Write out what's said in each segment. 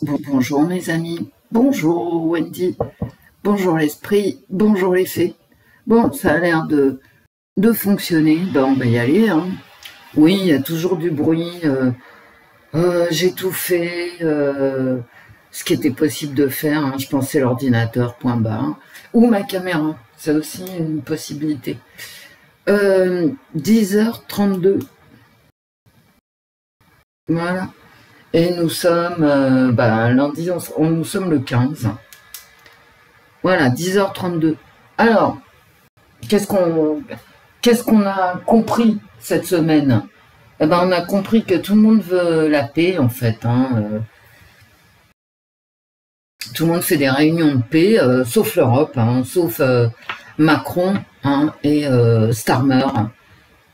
Bonjour mes amis, bonjour Wendy, bonjour l'esprit, bonjour les fées. Bon, ça a l'air de fonctionner, ben on va y aller. Hein. Oui, il y a toujours du bruit, j'ai tout fait, ce qui était possible de faire, hein. Je pensais l'ordinateur, point barre, ou ma caméra, c'est aussi une possibilité. 10h32, voilà. Et nous sommes, lundi, nous sommes le 15. Voilà, 10h32. Alors, qu'est-ce qu'on a compris cette semaine? Eh ben, on a compris que tout le monde veut la paix, en fait. Hein. Tout le monde fait des réunions de paix, sauf l'Europe, hein, sauf Macron hein, et Starmer,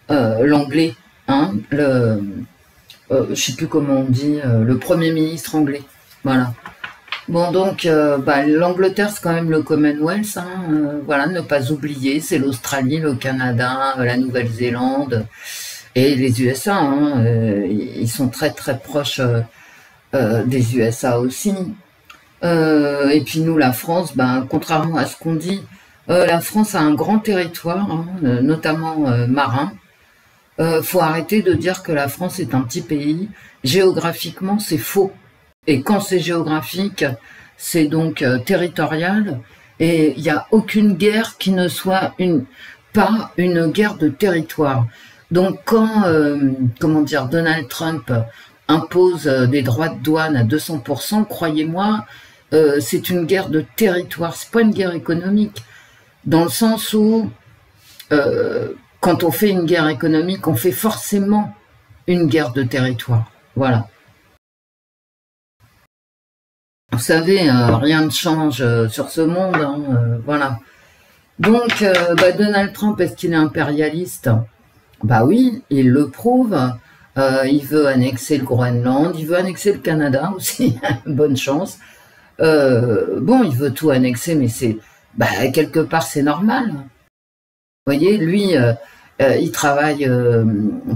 l'anglais, hein, je sais plus comment on dit, le Premier ministre anglais. Voilà. Bon, donc, l'Angleterre, c'est quand même le Commonwealth, hein, voilà, ne pas oublier, c'est l'Australie, le Canada, la Nouvelle-Zélande et les USA, hein, ils sont très très proches des USA aussi. Et puis nous, la France, contrairement à ce qu'on dit, la France a un grand territoire, hein, notamment marin. Faut arrêter de dire que la France est un petit pays. Géographiquement, c'est faux. Et quand c'est géographique, c'est donc territorial. Et il n'y a aucune guerre qui ne soit pas une guerre de territoire. Donc quand, Donald Trump impose des droits de douane à 200%, croyez-moi, c'est une guerre de territoire. C'est pas une guerre économique. Dans le sens où quand on fait une guerre économique, on fait forcément une guerre de territoire. Voilà. Vous savez, rien ne change sur ce monde. Hein, voilà. Donc, Donald Trump, est-ce qu'il est impérialiste? Bah oui, il le prouve. Il veut annexer le Groenland, il veut annexer le Canada aussi. Bonne chance. Il veut tout annexer, mais c'est... quelque part, c'est normal. Vous voyez, lui, il travaille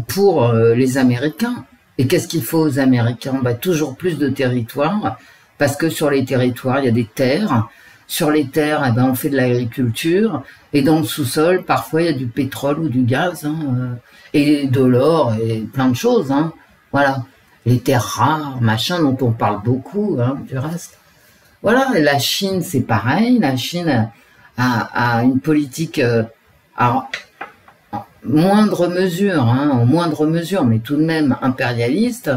pour les Américains. Et qu'est-ce qu'il faut aux Américains? Toujours plus de territoire, parce que sur les territoires, il y a des terres. Sur les terres, on fait de l'agriculture. Et dans le sous-sol, parfois, il y a du pétrole ou du gaz, hein, et de l'or, et plein de choses. Hein, voilà. Les terres rares, machin, dont on parle beaucoup, hein, du reste. Voilà, et la Chine, c'est pareil. La Chine a une politique... en moindre mesure, mais tout de même impérialiste,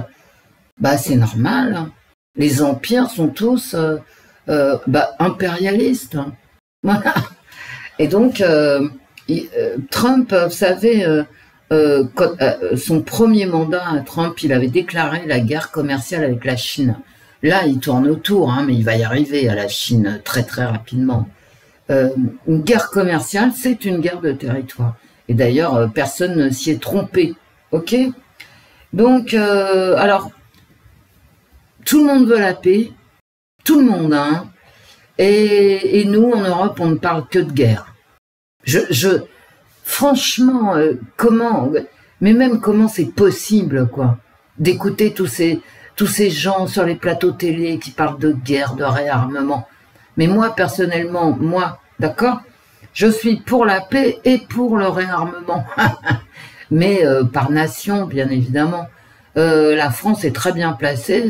c'est normal. Les empires sont tous impérialistes. Voilà. Et donc, Trump, vous savez, son premier mandat à Trump, il avait déclaré la guerre commerciale avec la Chine. Là, il tourne autour, hein, mais il va y arriver à la Chine très très rapidement. Une guerre commerciale, c'est une guerre de territoire. Et d'ailleurs, personne ne s'y est trompé. Ok? Donc, alors, tout le monde veut la paix. Tout le monde, hein. Et nous, en Europe, on ne parle que de guerre. Franchement, comment c'est possible, quoi, d'écouter tous ces gens sur les plateaux télé qui parlent de guerre, de réarmement. Mais moi, personnellement, d'accord, je suis pour la paix et pour le réarmement. Mais par nation, bien évidemment. La France est très bien placée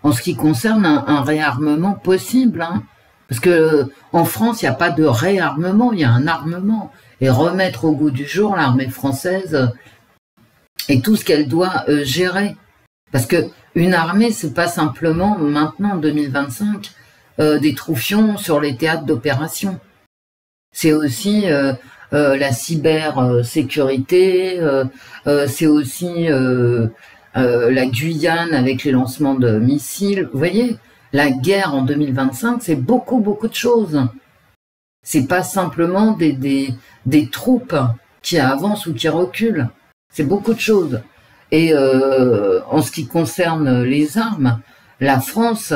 en ce qui concerne un réarmement possible. Hein. Parce que en France, il n'y a pas de réarmement, il y a un armement. Et remettre au goût du jour l'armée française et tout ce qu'elle doit gérer. Parce que une armée, c'est pas simplement, maintenant, en 2025, des troufions sur les théâtres d'opération. C'est aussi la cybersécurité, c'est aussi la Guyane avec les lancements de missiles. Vous voyez, la guerre en 2025, c'est beaucoup, beaucoup de choses. C'est pas simplement des troupes qui avancent ou qui reculent. C'est beaucoup de choses. Et en ce qui concerne les armes, la France,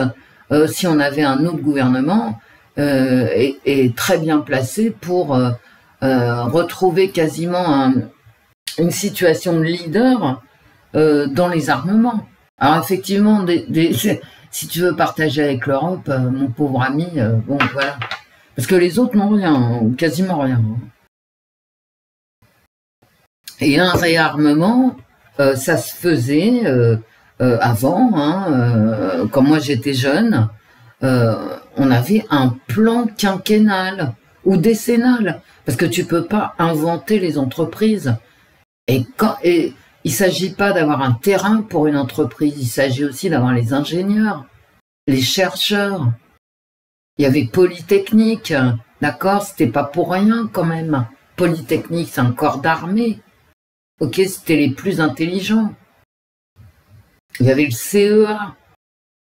si on avait un autre gouvernement, est très bien placé pour retrouver quasiment une situation de leader dans les armements. Alors effectivement, il si tu veux partager avec l'Europe, mon pauvre ami, bon, voilà. Parce que les autres n'ont rien, ou quasiment rien. Et un réarmement, ça se faisait avant, hein, quand moi j'étais jeune, on avait un plan quinquennal ou décennal, parce que tu peux pas inventer les entreprises. Et il ne s'agit pas d'avoir un terrain pour une entreprise, il s'agit aussi d'avoir les ingénieurs, les chercheurs. Il y avait Polytechnique, d'accord, c'était pas pour rien quand même. Polytechnique, c'est un corps d'armée. Ok, c'était les plus intelligents. Il y avait le CEA.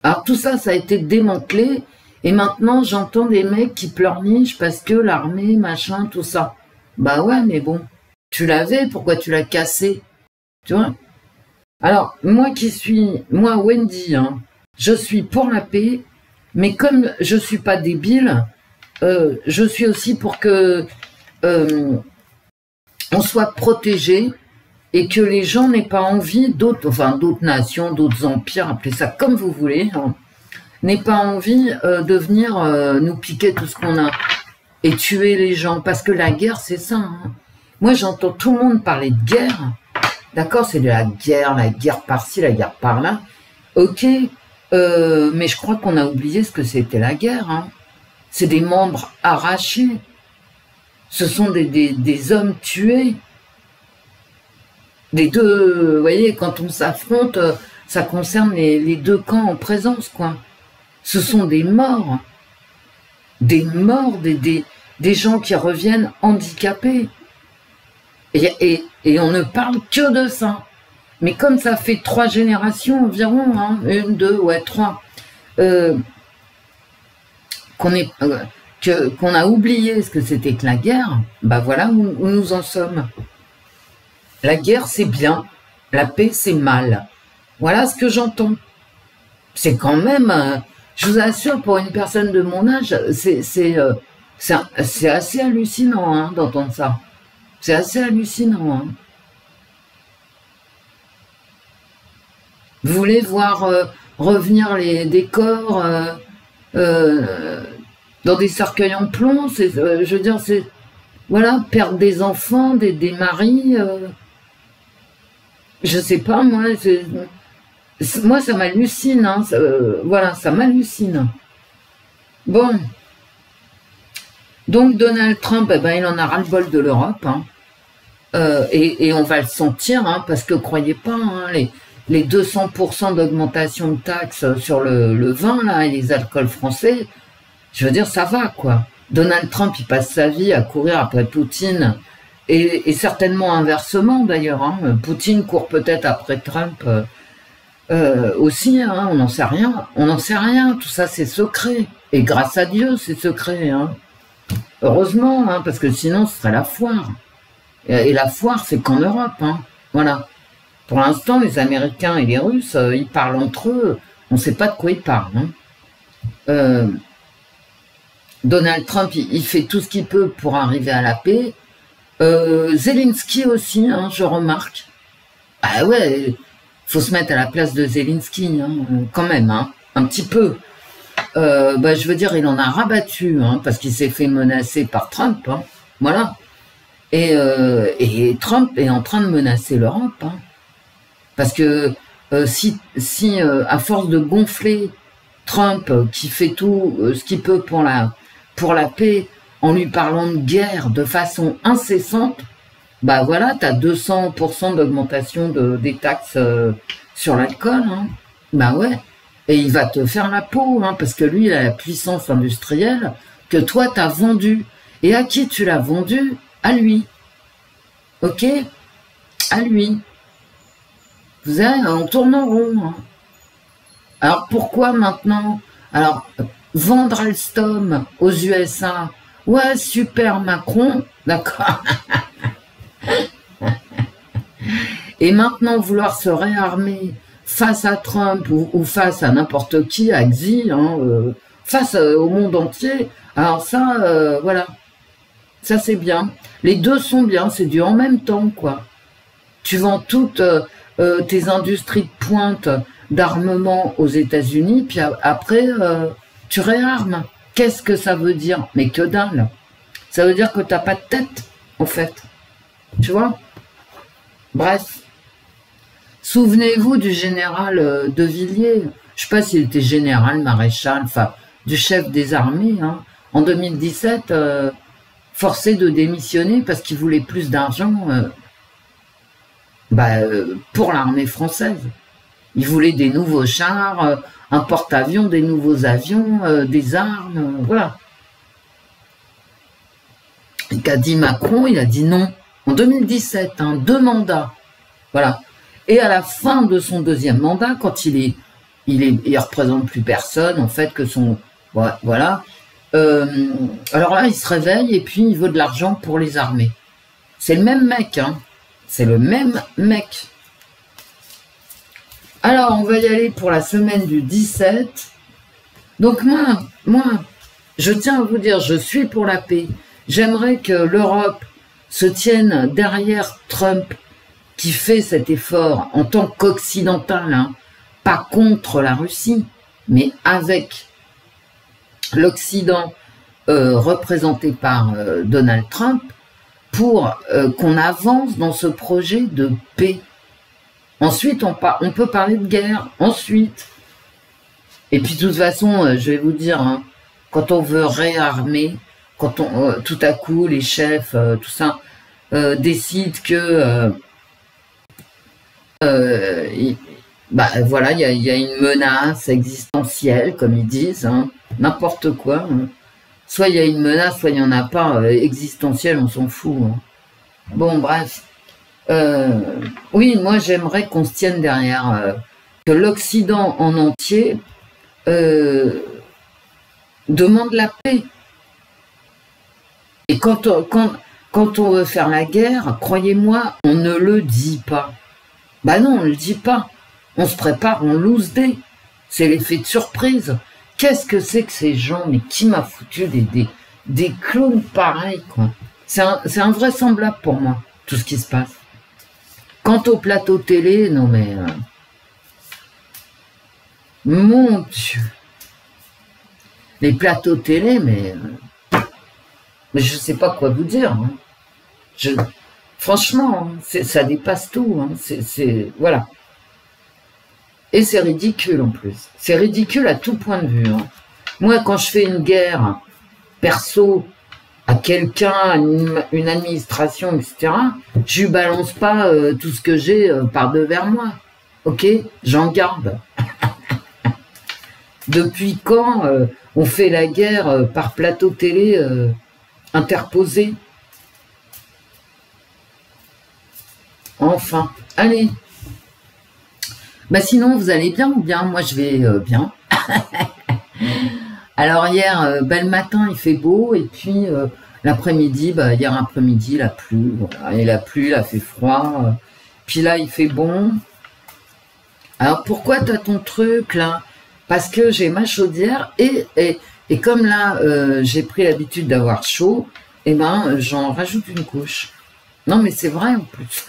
Alors tout ça, ça a été démantelé. Et maintenant, j'entends des mecs qui pleurnichent parce que l'armée, machin, tout ça. Bah ouais, mais bon, tu l'avais, pourquoi tu l'as cassé? Tu vois? Alors, moi Wendy, hein, je suis pour la paix, mais comme je suis pas débile, je suis aussi pour que on soit protégé et que les gens n'aient pas envie, d'autres nations, d'autres empires, appelez ça comme vous voulez, hein, n'aient pas envie de venir nous piquer tout ce qu'on a et tuer les gens, parce que la guerre, c'est ça. Hein. Moi, j'entends tout le monde parler de guerre, d'accord, c'est de la guerre par-ci, la guerre par-là, ok, mais je crois qu'on a oublié ce que c'était la guerre. Hein. C'est des membres arrachés, ce sont des hommes tués. Les deux, vous voyez, quand on s'affronte, ça concerne les deux camps en présence, quoi. Ce sont des morts, des gens qui reviennent handicapés. Et on ne parle que de ça. Mais comme ça fait 3 générations environ, hein, 1, 2, ouais, 3, qu'on a oublié ce que c'était que la guerre, bah voilà où nous en sommes. La guerre, c'est bien. La paix, c'est mal. Voilà ce que j'entends. C'est quand même, je vous assure, pour une personne de mon âge, c'est assez hallucinant hein, d'entendre ça. C'est assez hallucinant. Hein. Vous voulez voir revenir des corps dans des cercueils en plomb, je veux dire, c'est... Voilà, perdre des enfants, des maris... je sais pas, moi ça m'hallucine, hein, voilà, ça m'hallucine. Bon, donc Donald Trump, eh ben, il en a ras-le-bol de l'Europe, hein, et on va le sentir, hein, parce que croyez pas, hein, les 200% d'augmentation de taxes sur le vin là, et les alcools français, je veux dire, ça va, quoi. Donald Trump, il passe sa vie à courir après Poutine, et certainement inversement d'ailleurs. Hein. Poutine court peut-être après Trump aussi, hein, on n'en sait rien. On n'en sait rien, tout ça c'est secret. Et grâce à Dieu, c'est secret. Hein. Heureusement, hein, parce que sinon ce serait la foire. Et la foire, c'est qu'en Europe. Hein. Voilà. Pour l'instant, les Américains et les Russes, ils parlent entre eux. On ne sait pas de quoi ils parlent. Hein. Donald Trump, il fait tout ce qu'il peut pour arriver à la paix. Zelensky aussi, hein, je remarque. Ah ouais, faut se mettre à la place de Zelensky, hein, quand même, hein, un petit peu. Bah, je veux dire, il en a rabattu, hein, parce qu'il s'est fait menacer par Trump, hein, voilà. Et Trump est en train de menacer l'Europe, hein, parce que si à force de gonfler Trump, qui fait tout ce qu'il peut pour la paix, en lui parlant de guerre de façon incessante, bah voilà, tu as 200% d'augmentation des taxes sur l'alcool, hein. Bah ouais, et il va te faire la peau, hein, parce que lui, il a la puissance industrielle que toi, tu as vendue. Et à qui tu l'as vendu? À lui. Ok? À lui. Vous avez, on tourne en rond. Hein. Alors pourquoi maintenant? Alors, vendre Alstom aux USA, ouais, super Macron, d'accord. Et maintenant vouloir se réarmer face à Trump ou face à n'importe qui, à Xi, hein, face au monde entier, alors ça, voilà, ça c'est bien. Les deux sont bien, c'est du en même temps, quoi. Tu vends toutes tes industries de pointe d'armement aux États-Unis, puis après, tu réarmes. Qu'est-ce que ça veut dire? Mais que dalle. Ça veut dire que t'as pas de tête, en fait. Tu vois? Bref. Souvenez-vous du général de Villiers. Je sais pas s'il était général, maréchal, enfin, du chef des armées. Hein. En 2017, forcé de démissionner parce qu'il voulait plus d'argent pour l'armée française. Il voulait des nouveaux chars, un porte-avions, des nouveaux avions, des armes, voilà. Et qu'a dit Macron? Il a dit non. En 2017, hein, 2 mandats. Voilà. Et à la fin de son 2e mandat, quand il représente plus personne, en fait, que son... Voilà. Alors là, il se réveille et puis il veut de l'argent pour les armées. C'est le même mec, hein. C'est le même mec. Alors, on va y aller pour la semaine du 17. Donc moi, je tiens à vous dire, je suis pour la paix. J'aimerais que l'Europe se tienne derrière Trump, qui fait cet effort en tant qu'occidental, hein, pas contre la Russie, mais avec l'Occident représenté par Donald Trump, pour qu'on avance dans ce projet de paix. Ensuite, on peut parler de guerre. Ensuite, et puis de toute façon, je vais vous dire, hein, quand on veut réarmer, quand tout à coup les chefs, tout ça, décident que voilà, il y a une menace existentielle, comme ils disent, hein, n'importe quoi. Hein. Soit il y a une menace, soit il n'y en a pas. Existentielle, on s'en fout. Hein. Bon, bref. Oui, moi j'aimerais qu'on se tienne derrière, que l'Occident en entier demande la paix. Et quand on veut faire la guerre, croyez-moi, on ne le dit pas. Bah non, on ne le dit pas. On se prépare, on loose day. C'est l'effet de surprise. Qu'est-ce que c'est que ces gens? Mais qui m'a foutu des clowns pareils, quoi. C'est invraisemblable pour moi, tout ce qui se passe. Quant au plateau télé, non mais... mon Dieu. Les plateaux télé, mais je sais pas quoi vous dire. Hein. Franchement, hein, ça dépasse tout. Hein. Voilà. Et c'est ridicule en plus. C'est ridicule à tout point de vue. Hein. Moi, quand je fais une guerre perso à quelqu'un, à une administration, etc., je lui balance pas tout ce que j'ai par devers moi. Ok? J'en garde. Depuis quand on fait la guerre par plateau télé interposé? Enfin, allez. Bah sinon, vous allez bien ou bien? Moi, je vais bien. Alors hier, le matin, il fait beau, et puis l'après-midi, hier après-midi, il a plu. Voilà, il a plu, il a fait froid. Puis là, il fait bon. Alors pourquoi tu as ton truc là? Parce que j'ai ma chaudière et comme là, j'ai pris l'habitude d'avoir chaud, et ben j'en rajoute une couche. Non mais c'est vrai en plus.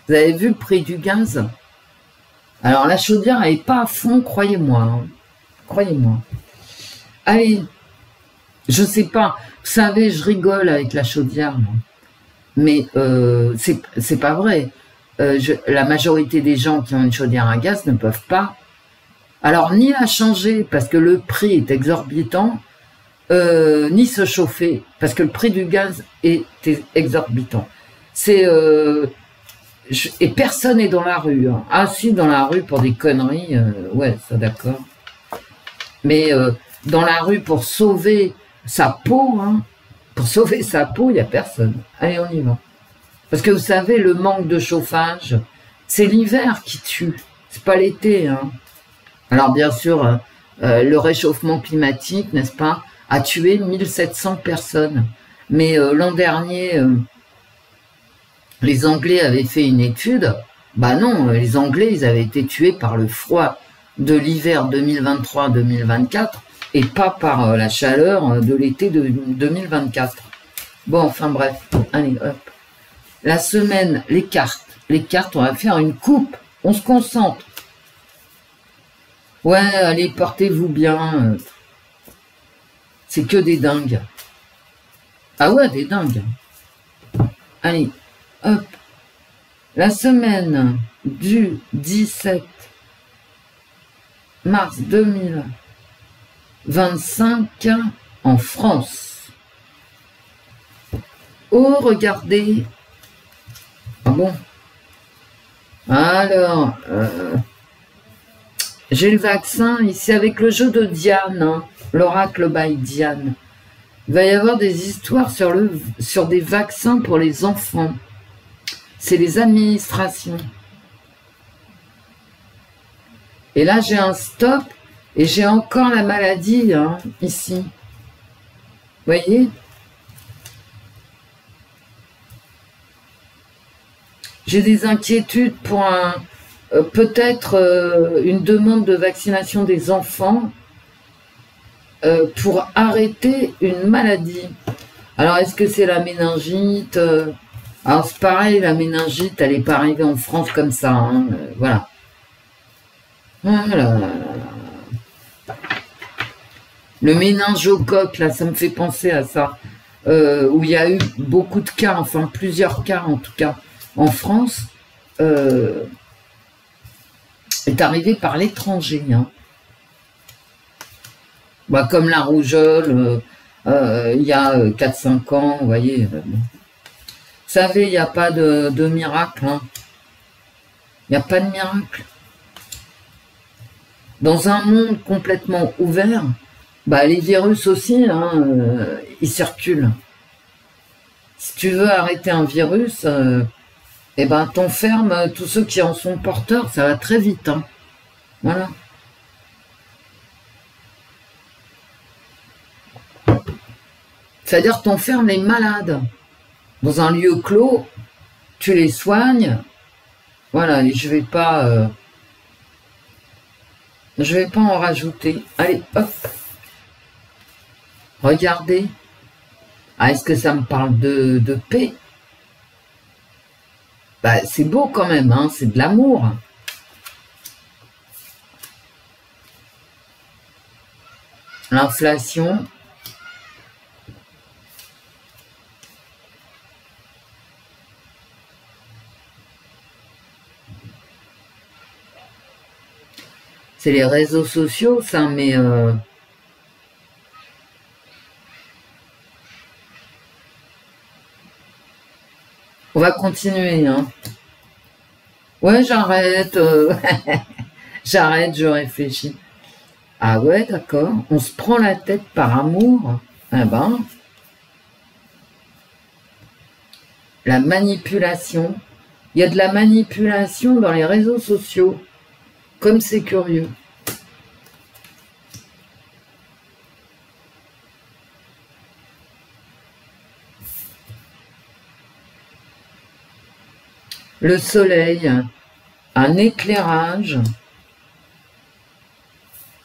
Vous avez vu le prix du gaz? Alors la chaudière, elle n'est pas à fond, croyez-moi. Hein. Croyez-moi. Allez, je sais pas. Vous savez, je rigole avec la chaudière. Moi. Mais c'est pas vrai. La majorité des gens qui ont une chaudière à gaz ne peuvent pas. Alors, ni la changer, parce que le prix est exorbitant, ni se chauffer, parce que le prix du gaz est exorbitant. Et personne n'est dans la rue. Hein. Ah si, dans la rue pour des conneries, ouais, ça d'accord. Mais dans la rue pour sauver sa peau, hein, pour sauver sa peau, il n'y a personne. Allez, on y va. Parce que vous savez, le manque de chauffage, c'est l'hiver qui tue, c'est pas l'été. Hein. Alors bien sûr, le réchauffement climatique, n'est-ce pas, a tué 1700 personnes. Mais l'an dernier... les Anglais avaient fait une étude, bah non, les Anglais, ils avaient été tués par le froid de l'hiver 2023-2024 et pas par la chaleur de l'été de 2024. Bon, enfin bref, allez, hop. La semaine, les cartes, on va faire une coupe On se concentre. Ouais, allez, portez-vous bien. C'est que des dingues. Ah ouais, des dingues. Allez, hop. La semaine du 17 mars 2025 en France. Oh, regardez. Ah bon? Alors, j'ai le vaccin ici avec le jeu de Diane, hein, l'oracle by Diane. Il va y avoir des histoires sur des vaccins pour les enfants. C'est les administrations. Et là, j'ai un stop et j'ai encore la maladie, hein, ici. Vous voyez? J'ai des inquiétudes pour peut-être une demande de vaccination des enfants pour arrêter une maladie. Alors, est-ce que c'est la méningite? Alors, c'est pareil, la méningite, elle n'est pas arrivée en France comme ça. Hein, voilà. Voilà. Le méningocoque, là, ça me fait penser à ça. Où il y a eu beaucoup de cas, enfin plusieurs cas en tout cas, en France, est arrivé par l'étranger. Hein. Bah, comme la rougeole, il y a 4-5 ans, vous voyez. Vous savez, il n'y a pas de miracle. Hein. Il n'y a pas de miracle. Dans un monde complètement ouvert, bah, les virus aussi, hein, ils circulent. Si tu veux arrêter un virus, eh ben, t'enfermes tous ceux qui en sont porteurs, ça va très vite. Hein. Voilà. C'est-à-dire t'enfermes les malades dans un lieu clos, tu les soignes. Voilà, et je vais pas en rajouter. Allez, hop. Regardez. Ah, est-ce que ça me parle de paix? Bah, c'est beau quand même, hein, c'est de l'amour. L'inflation. C'est les réseaux sociaux, ça, mais... On va continuer, hein. Ouais, j'arrête. J'arrête, je réfléchis. Ah ouais, d'accord. On se prend la tête par amour. Ah ben. La manipulation. Il y a de la manipulation dans les réseaux sociaux. Comme c'est curieux. Le soleil, un éclairage.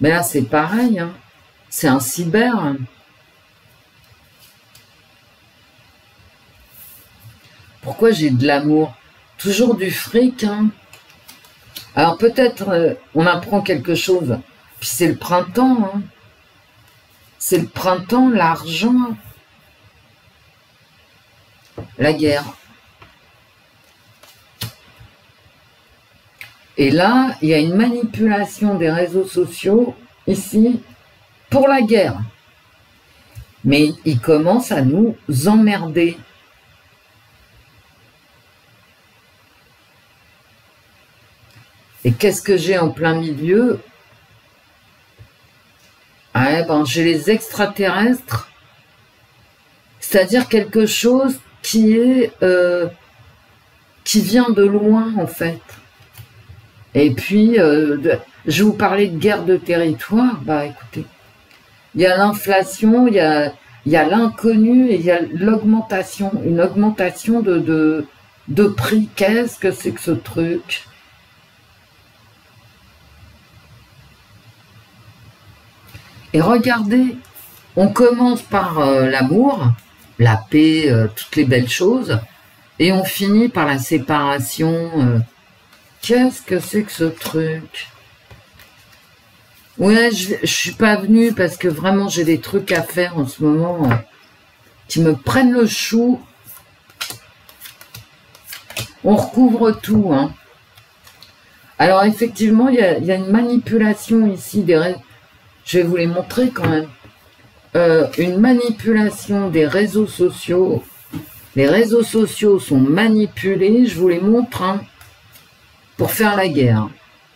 Mais là, c'est pareil. Hein. C'est un cyber. Pourquoi j'ai de l'amour? Toujours du fric. Hein. Alors peut-être on apprend quelque chose. Puis c'est le printemps. Hein. C'est le printemps, l'argent. La guerre. Et là, il y a une manipulation des réseaux sociaux, ici, pour la guerre. Mais ils commencent à nous emmerder. Et qu'est-ce que j'ai en plein milieu? Ah, ben, j'ai les extraterrestres, c'est-à-dire quelque chose qui est qui vient de loin, en fait. Et puis, je vous parlais de guerre de territoire. Bah, écoutez, il y a l'inflation, il y a l'inconnu et il y a l'augmentation, une augmentation de prix. Qu'est-ce que c'est que ce truc? Et regardez, on commence par l'amour, la paix, toutes les belles choses, et on finit par la séparation. Qu'est-ce que c'est que ce truc? Ouais, je suis pas venue parce que vraiment j'ai des trucs à faire en ce moment qui me prennent le chou. On recouvre tout, hein. Alors effectivement, il y a une manipulation ici des... Je vais vous les montrer quand même. Une manipulation des réseaux sociaux. Les réseaux sociaux sont manipulés, je vous les montre, hein, pour faire la guerre.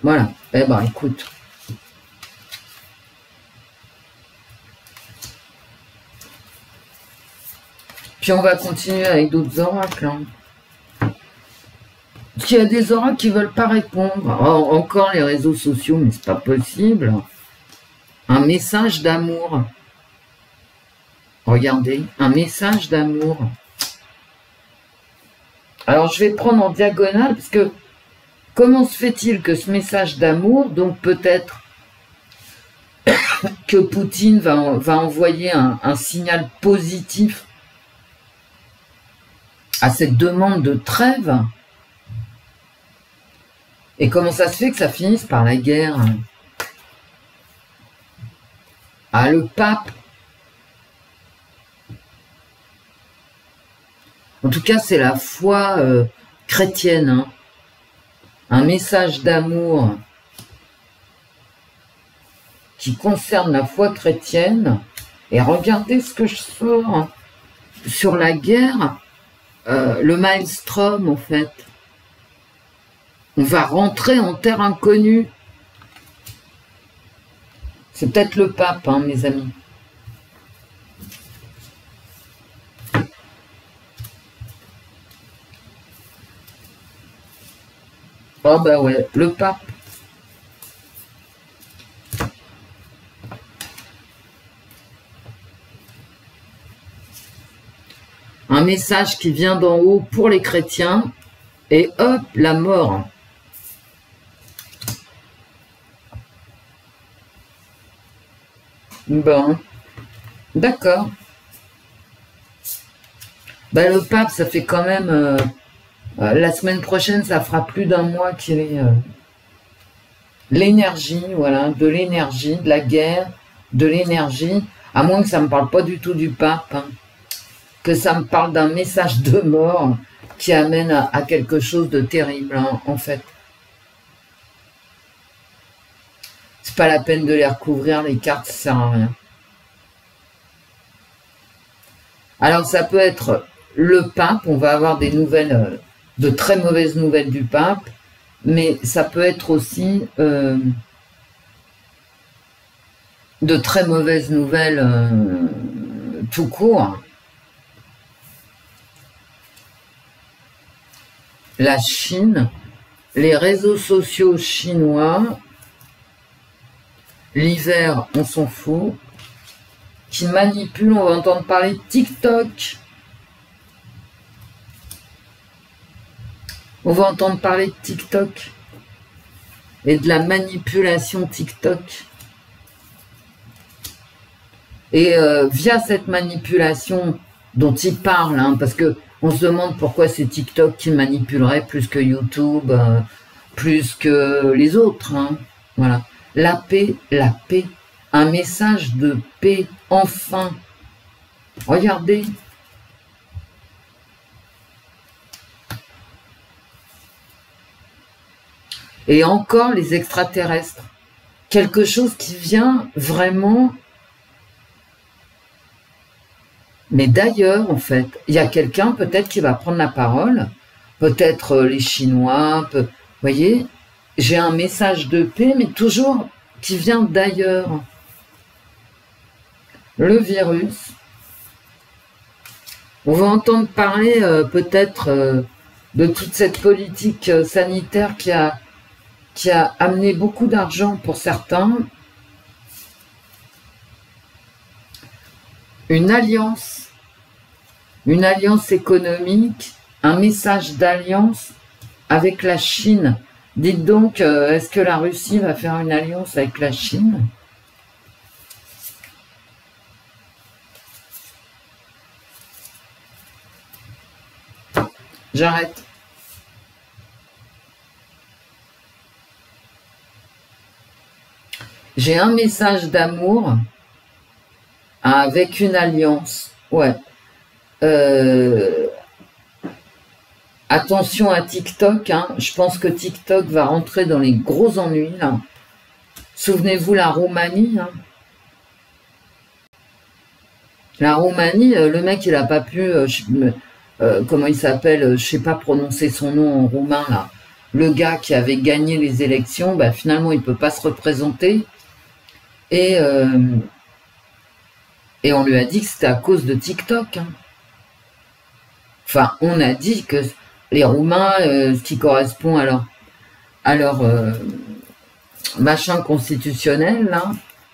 Voilà. Eh ben, écoute. Puis on va continuer avec d'autres oracles. Hein. Parce qu'il y a des oracles qui veulent pas répondre. Oh, encore les réseaux sociaux, mais c'est pas possible. Un message d'amour. Regardez, un message d'amour. Alors je vais prendre en diagonale, parce que comment se fait-il que ce message d'amour, donc peut-être que Poutine va envoyer un signal positif à cette demande de trêve? Et comment ça se fait que ça finisse par la guerre? Ah, le pape. En tout cas, c'est la foi chrétienne. Hein. Un message d'amour qui concerne la foi chrétienne. Et regardez ce que je sors sur la guerre. Le maelstrom, en fait. On va rentrer en terre inconnue. C'est peut-être le pape, hein, mes amis. Oh bah ouais, le pape. Un message qui vient d'en haut pour les chrétiens. Et hop, la mort. Bon, d'accord. Ben, le pape, ça fait quand même... la semaine prochaine, ça fera plus d'un mois qu'il est... l'énergie, voilà, de l'énergie, de la guerre, de l'énergie, à moins que ça ne me parle pas du tout du pape, hein, que ça me parle d'un message de mort qui amène à quelque chose de terrible, hein, en fait. C'est pas la peine de les recouvrir, les cartes, ça sert à rien. Alors ça peut être le pape, on va avoir des nouvelles, de très mauvaises nouvelles du pape, mais ça peut être aussi de très mauvaises nouvelles tout court. La Chine, les réseaux sociaux chinois, l'hiver, on s'en fout, qui manipulent, on va entendre parler de TikTok. On va entendre parler de TikTok et de la manipulation TikTok. Et via cette manipulation dont il parle, hein, parce que on se demande pourquoi c'est TikTok qui manipulerait plus que YouTube, plus que les autres. Hein, voilà. La paix, un message de paix, enfin. Regardez. Et encore les extraterrestres. Quelque chose qui vient vraiment... Mais d'ailleurs, en fait, il y a quelqu'un peut-être qui va prendre la parole, peut-être les Chinois, vous voyez, j'ai un message de paix, mais toujours qui vient d'ailleurs. Le virus. On va entendre parler peut-être de toute cette politique sanitaire qui a amené beaucoup d'argent pour certains. Une alliance économique, un message d'alliance avec la Chine. Dites donc, est-ce que la Russie va faire une alliance avec la Chine? J'arrête. J'ai un message d'amour avec une alliance. Ouais. Attention à TikTok, hein. Je pense que TikTok va rentrer dans les gros ennuis, là. Souvenez-vous la Roumanie, hein. La Roumanie, le mec, il a pas pu, comment il s'appelle, je sais pas prononcer son nom en roumain, là. Le gars qui avait gagné les élections, bah, finalement, il peut pas se représenter. Et on lui a dit que c'était à cause de TikTok, hein. Enfin, on a dit que les Roumains, ce qui correspond à leur machin constitutionnel, là,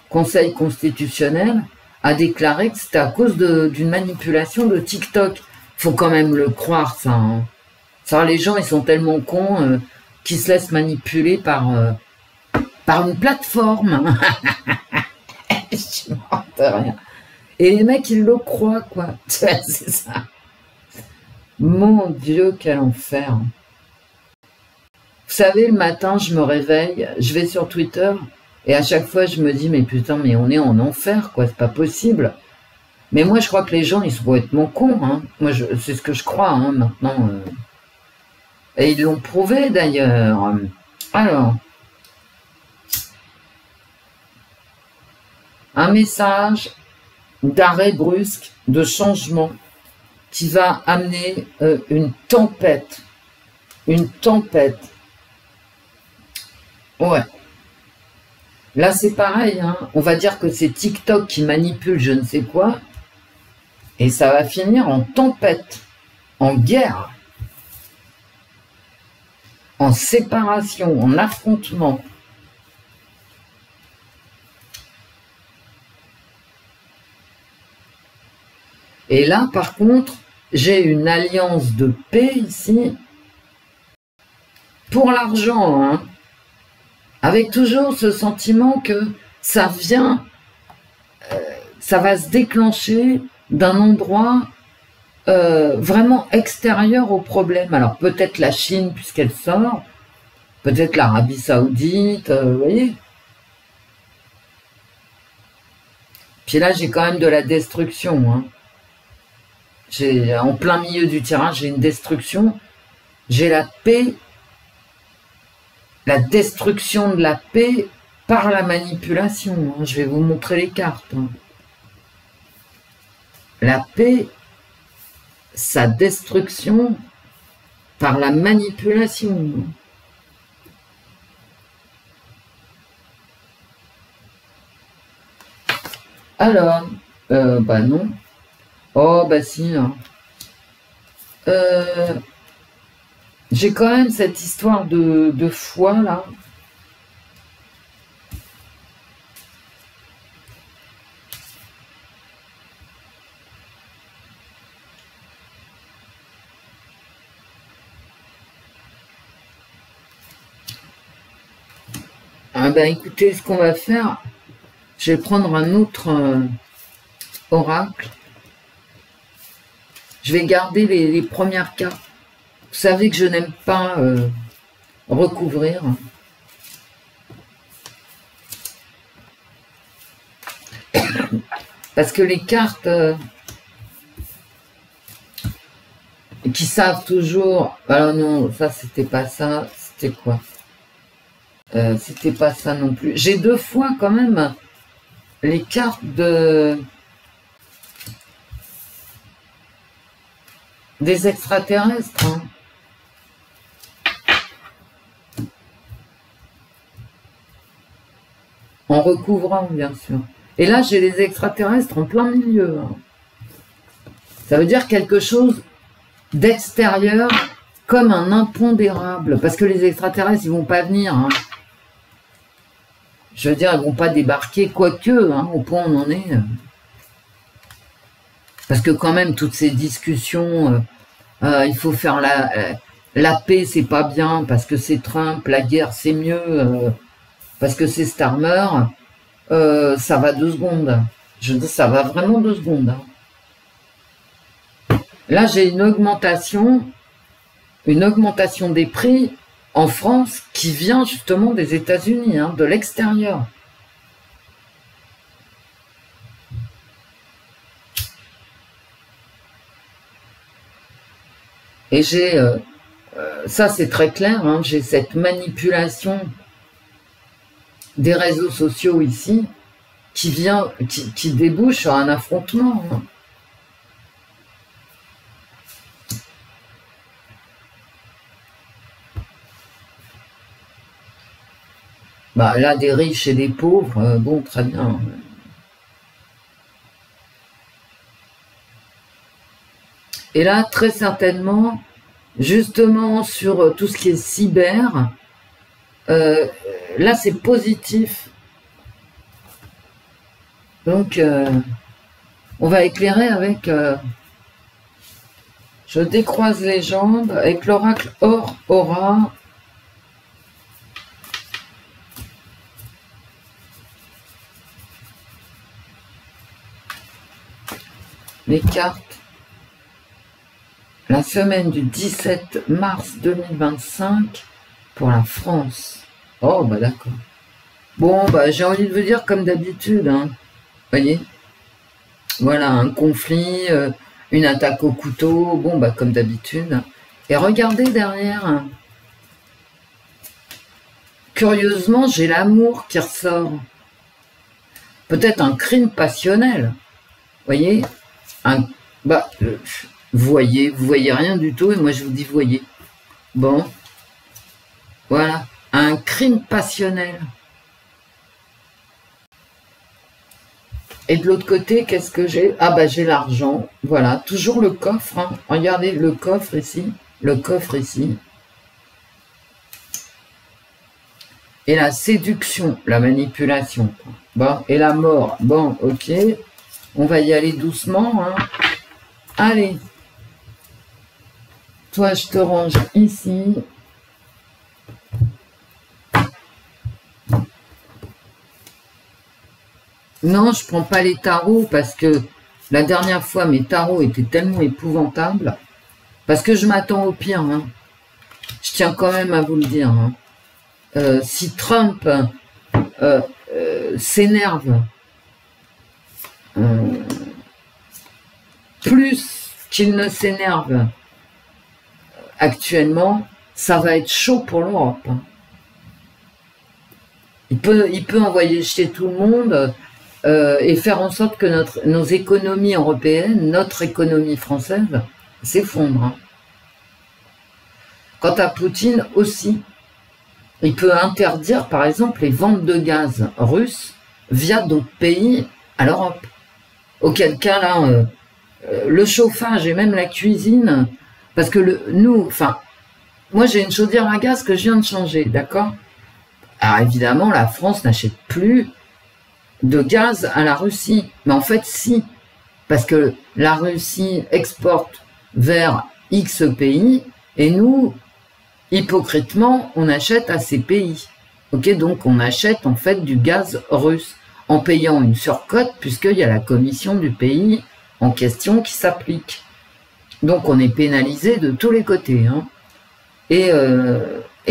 Conseil constitutionnel, a déclaré que c'était à cause d'une manipulation de TikTok. Faut quand même le croire, ça. Hein. Ça, les gens, ils sont tellement cons qu'ils se laissent manipuler par une plateforme. Je m'en rien. Et les mecs, ils le croient, quoi. C'est ça. Mon Dieu, quel enfer. Vous savez, le matin, je me réveille, je vais sur Twitter, et à chaque fois, je me dis, mais putain, mais on est en enfer, quoi, c'est pas possible. Mais moi, je crois que les gens, ils sont complètement cons, hein. Moi, c'est ce que je crois, hein, maintenant. Et ils l'ont prouvé, d'ailleurs. Alors, un message d'arrêt brusque, de changement, qui va amener une tempête. Une tempête. Ouais. Là, c'est pareil, hein. On va dire que c'est TikTok qui manipule je ne sais quoi, et ça va finir en tempête, en guerre, en séparation, en affrontement. Et là, par contre, j'ai une alliance de paix ici, pour l'argent, hein. Avec toujours ce sentiment que ça vient, ça va se déclencher d'un endroit vraiment extérieur au problème. Alors peut-être la Chine puisqu'elle sort, peut-être l'Arabie Saoudite, vous voyez. Puis là j'ai quand même de la destruction. Hein. En plein milieu du terrain, j'ai une destruction, j'ai la paix. La destruction de la paix par la manipulation. Hein. Je vais vous montrer les cartes. Hein. La paix, sa destruction par la manipulation. Alors, bah non. Oh, bah si. Hein. J'ai quand même cette histoire de foi, là. Ah ben écoutez, ce qu'on va faire, je vais prendre un autre oracle. Je vais garder les premières cartes. Vous savez que je n'aime pas recouvrir. Parce que les cartes qui savent toujours... Alors non, ça c'était pas ça. C'était quoi? C'était pas ça non plus. J'ai deux fois quand même les cartes des extraterrestres. Hein. En recouvrant, bien sûr. Et là, j'ai les extraterrestres en plein milieu. Hein. Ça veut dire quelque chose d'extérieur, comme un impondérable. Parce que les extraterrestres, ils vont pas venir. Hein. Je veux dire, ils vont pas débarquer, quoique, hein, au point où on en est. Parce que quand même, toutes ces discussions, il faut faire la paix, c'est pas bien, parce que c'est Trump, la guerre, c'est mieux... parce que c'est Starmer, ça va 2 secondes. Je dis, ça va vraiment 2 secondes. Hein. Là, j'ai une augmentation des prix en France qui vient justement des États-Unis, hein, de l'extérieur. Et j'ai, ça c'est très clair, hein, j'ai cette manipulation des réseaux sociaux ici qui vient, qui débouche sur un affrontement. Hein. Bah, là, des riches et des pauvres, bon, très bien. Et là, très certainement, justement, sur tout ce qui est cyber, là, c'est positif. Donc, on va éclairer avec... je décroise les jambes avec l'oracle Aura. Les cartes. La semaine du 17 mars 2025 pour la France. Oh, bah d'accord. Bon, bah j'ai envie de vous dire comme d'habitude, hein. Voyez, voilà, un conflit, une attaque au couteau, bon, bah comme d'habitude. Et regardez derrière. Hein. Curieusement, j'ai l'amour qui ressort. Peut-être un crime passionnel. Voyez, bah, vous voyez rien du tout, et moi je vous dis voyez. Bon, voilà, un crime passionnel. Et de l'autre côté, qu'est-ce que j'ai? Ah bah j'ai l'argent, voilà, toujours le coffre, hein. Regardez le coffre ici, Et la séduction, la manipulation. Bon, et la mort, bon, ok, on va y aller doucement, hein. Allez, toi je te range ici. Non, je prends pas les tarots parce que la dernière fois, mes tarots étaient tellement épouvantables. Parce que je m'attends au pire. Hein. Je tiens quand même à vous le dire. Hein. Si Trump s'énerve plus qu'il ne s'énerve actuellement, ça va être chaud pour l'Europe. Hein. Il peut envoyer chier tout le monde. Et faire en sorte que nos économies européennes, notre économie française, s'effondre. Hein. Quant à Poutine aussi, il peut interdire par exemple les ventes de gaz russes via d'autres pays à l'Europe. Auquel cas là, le chauffage et même la cuisine, parce que moi j'ai une chaudière à gaz que je viens de changer, d'accord? Alors évidemment, la France n'achète plus de gaz à la Russie. Mais en fait, si. Parce que la Russie exporte vers X pays et nous, hypocritement, on achète à ces pays. Ok, donc on achète en fait du gaz russe en payant une surcote puisqu'il y a la commission du pays en question qui s'applique. Donc on est pénalisé de tous les côtés. Hein. Et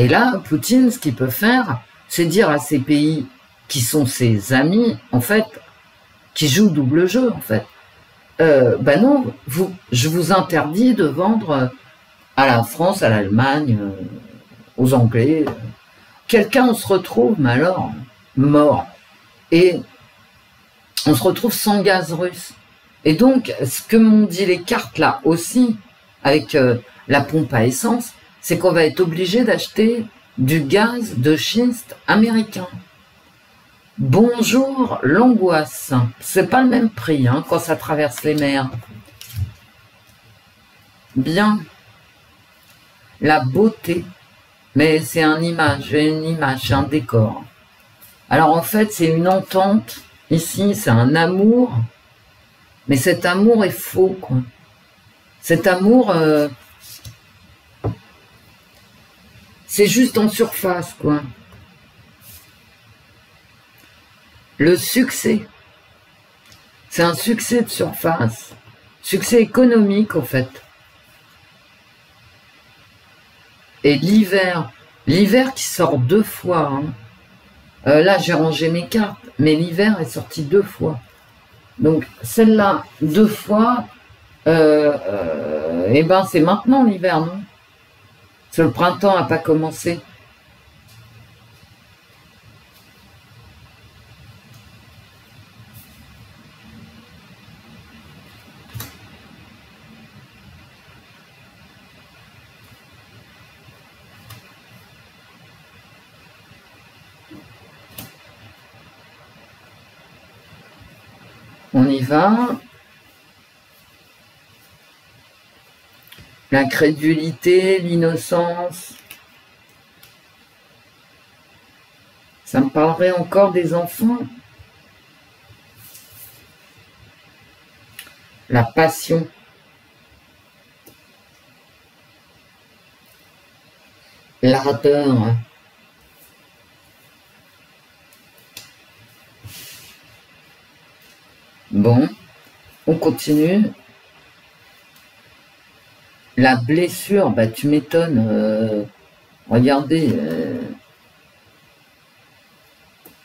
là, Poutine, ce qu'il peut faire, c'est dire à ces pays qui sont ses amis, en fait, qui jouent double jeu, en fait. Ben non, je vous interdis de vendre à la France, à l'Allemagne, aux Anglais. Quelqu'un, on se retrouve, mais alors, mort. Et on se retrouve sans gaz russe. Et donc, ce que m'ont dit les cartes là aussi, avec la pompe à essence, c'est qu'on va être obligé d'acheter du gaz de schiste américain. Bonjour l'angoisse. C'est pas le même prix hein, quand ça traverse les mers. Bien. La beauté. Mais c'est une image, c'est un décor. Alors en fait, c'est une entente. Ici, c'est un amour. Mais cet amour est faux, quoi. Cet amour, c'est juste en surface, quoi. Le succès, c'est un succès de surface, succès économique en fait. Et l'hiver qui sort 2 fois. Hein. Là j'ai rangé mes cartes, mais l'hiver est sorti 2 fois. Donc celle-là 2 fois, Eh ben, c'est maintenant l'hiver, non? Parce que le printemps n'a pas commencé. On y va. La crédulité, l'innocence. Ça me parlerait encore des enfants. La passion. L'ardeur. Bon, on continue. La blessure, bah tu m'étonnes. Regardez,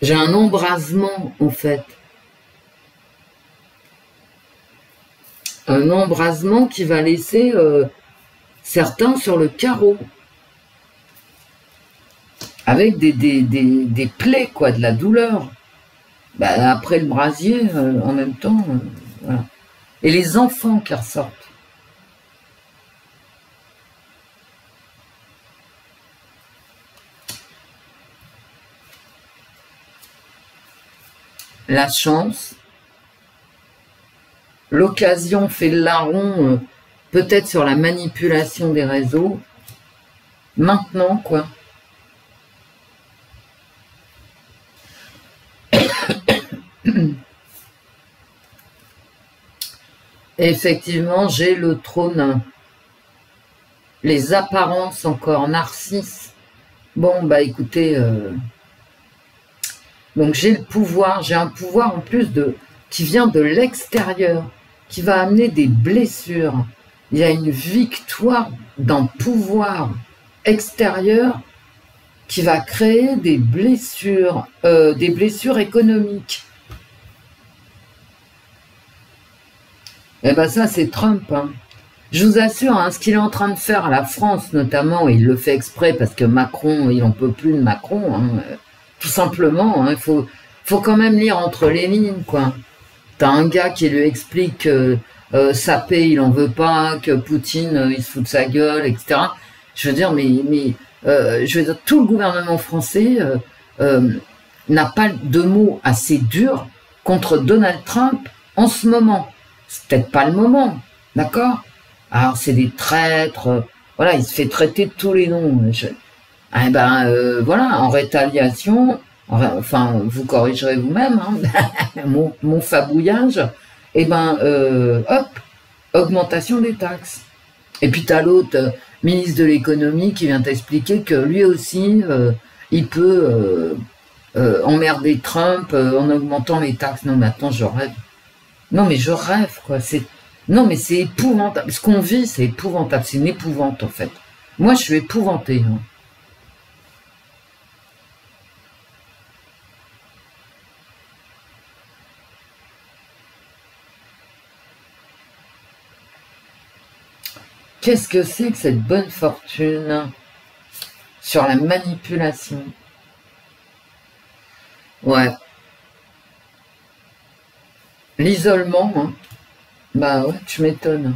j'ai un embrasement en fait. Un embrasement qui va laisser certains sur le carreau. Avec des plaies, quoi, de la douleur. Bah, après le brasier, en même temps, voilà. Et les enfants qui ressortent. La chance, l'occasion fait le larron, peut-être sur la manipulation des réseaux. Maintenant, quoi. Effectivement, j'ai le trône. Les apparences encore, narcisses. Bon, bah écoutez... Donc j'ai le pouvoir, j'ai un pouvoir en plus qui vient de l'extérieur, qui va amener des blessures. Il y a une victoire d'un pouvoir extérieur qui va créer des blessures économiques. Et ben ça c'est Trump. Hein. Je vous assure, hein, ce qu'il est en train de faire à la France notamment, et il le fait exprès parce que Macron, il n'en peut plus de Macron, hein, tout simplement, hein, faut quand même lire entre les lignes, quoi. T'as un gars qui lui explique que Sapé, il en veut pas, que Poutine, il se fout de sa gueule, etc. Je veux dire, je veux dire, tout le gouvernement français n'a pas de mots assez durs contre Donald Trump en ce moment. C'est peut-être pas le moment, d'accord? Alors, c'est des traîtres, voilà, il se fait traiter de tous les noms. Eh ben, voilà, en rétaliation, enfin, vous corrigerez vous-même, hein, mon fabouillage, eh ben, hop, augmentation des taxes. Et puis t'as l'autre ministre de l'économie qui vient t'expliquer que lui aussi, il peut emmerder Trump en augmentant les taxes. Non, mais attends, je rêve. Non, mais je rêve, quoi. Non, mais c'est épouvantable. Ce qu'on vit, c'est épouvantable. C'est une épouvante, en fait. Moi, je suis épouvantée. Hein. Qu'est-ce que c'est que cette bonne fortune sur la manipulation? Ouais. L'isolement, hein. Bah ouais, tu m'étonnes.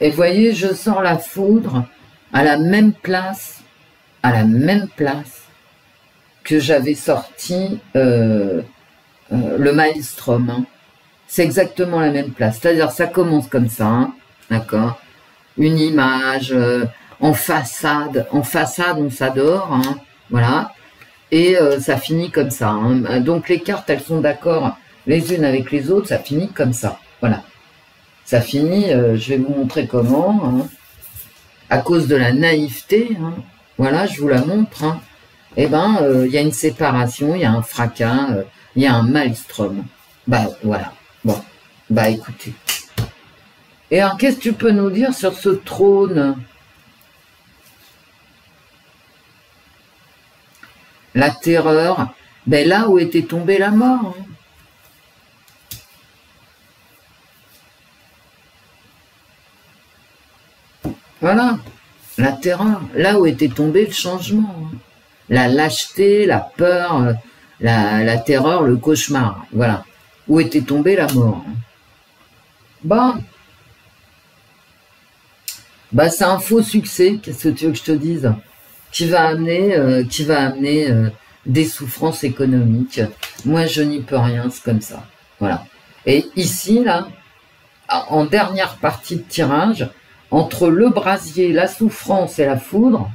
Et voyez, je sors la foudre à la même place que j'avais sorti le Maelstrom. Hein. C'est exactement la même place. C'est-à-dire, ça commence comme ça, hein, d'accord? Une image en façade, on s'adore, hein, voilà. Et ça finit comme ça. Hein. Donc les cartes, elles sont d'accord les unes avec les autres, ça finit comme ça, voilà. Ça finit, je vais vous montrer comment, hein, à cause de la naïveté, hein, voilà, je vous la montre, hein, eh ben, il y a une séparation, il y a un fracas, il y a un maelstrom. Bah, voilà. Bon, bah, écoutez. Et alors, qu'est-ce que tu peux nous dire sur ce trône? La terreur, ben là où était tombée la mort. Hein. Voilà, la terreur, là où était tombé le changement. Hein. La lâcheté, la peur, la terreur, le cauchemar. Voilà, où était tombée la mort. Hein. Bah, c'est un faux succès, qu'est-ce que tu veux que je te dise? Qui va amener, des souffrances économiques. Moi, je n'y peux rien, c'est comme ça. Voilà. Et ici, là, en dernière partie de tirage, entre le brasier, la souffrance et la foudre,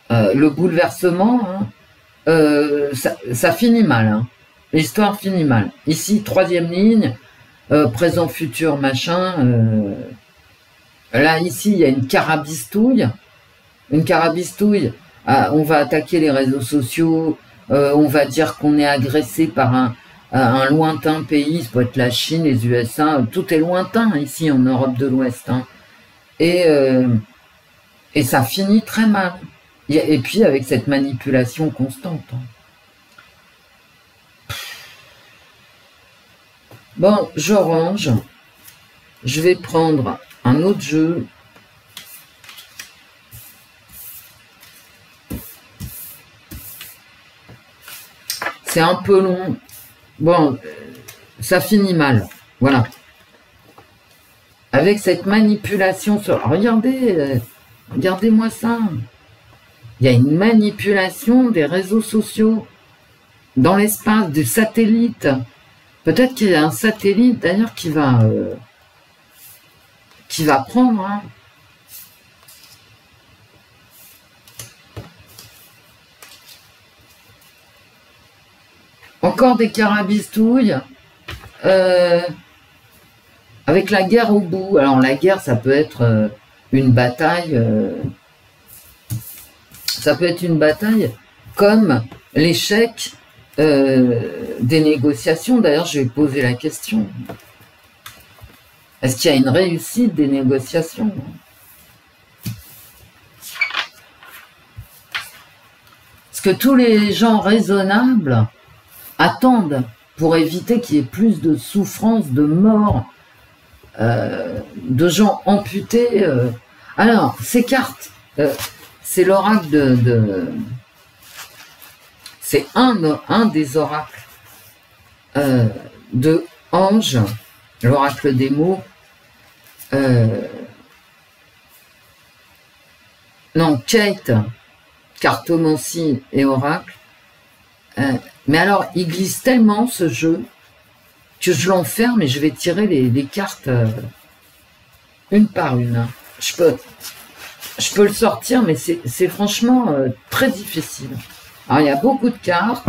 le bouleversement, hein, ça finit mal. Hein. L'histoire finit mal. Ici, troisième ligne, présent, futur, machin. Là, ici, il y a une carabistouille. Une carabistouille. On va attaquer les réseaux sociaux. On va dire qu'on est agressé par un lointain pays. Ça peut être la Chine, les USA. Tout est lointain ici en Europe de l'Ouest. Hein. Et ça finit très mal. Et puis avec cette manipulation constante. Hein. Bon, je range. Je vais prendre un autre jeu. C'est un peu long. Bon, ça finit mal. Voilà. Avec cette manipulation sur... Regardez, regardez-moi ça. Il y a une manipulation des réseaux sociaux dans l'espace, du satellite. Peut-être qu'il y a un satellite d'ailleurs qui va prendre. Hein. Encore des carabistouilles. Avec la guerre au bout. Alors la guerre, ça peut être une bataille. Ça peut être une bataille comme l'échec des négociations. D'ailleurs, je vais poser la question. Est-ce qu'il y a une réussite des négociations? Parce que tous les gens raisonnables attendent pour éviter qu'il y ait plus de souffrance, de mort, de gens amputés. Alors, ces cartes, c'est l'oracle c'est un des oracles de Ange, l'oracle des mots. Non, Kate, cartomancie et oracle. Mais alors, il glisse tellement ce jeu que je l'enferme et je vais tirer les cartes une par une. Je peux le sortir, mais c'est franchement très difficile. Alors, il y a beaucoup de cartes.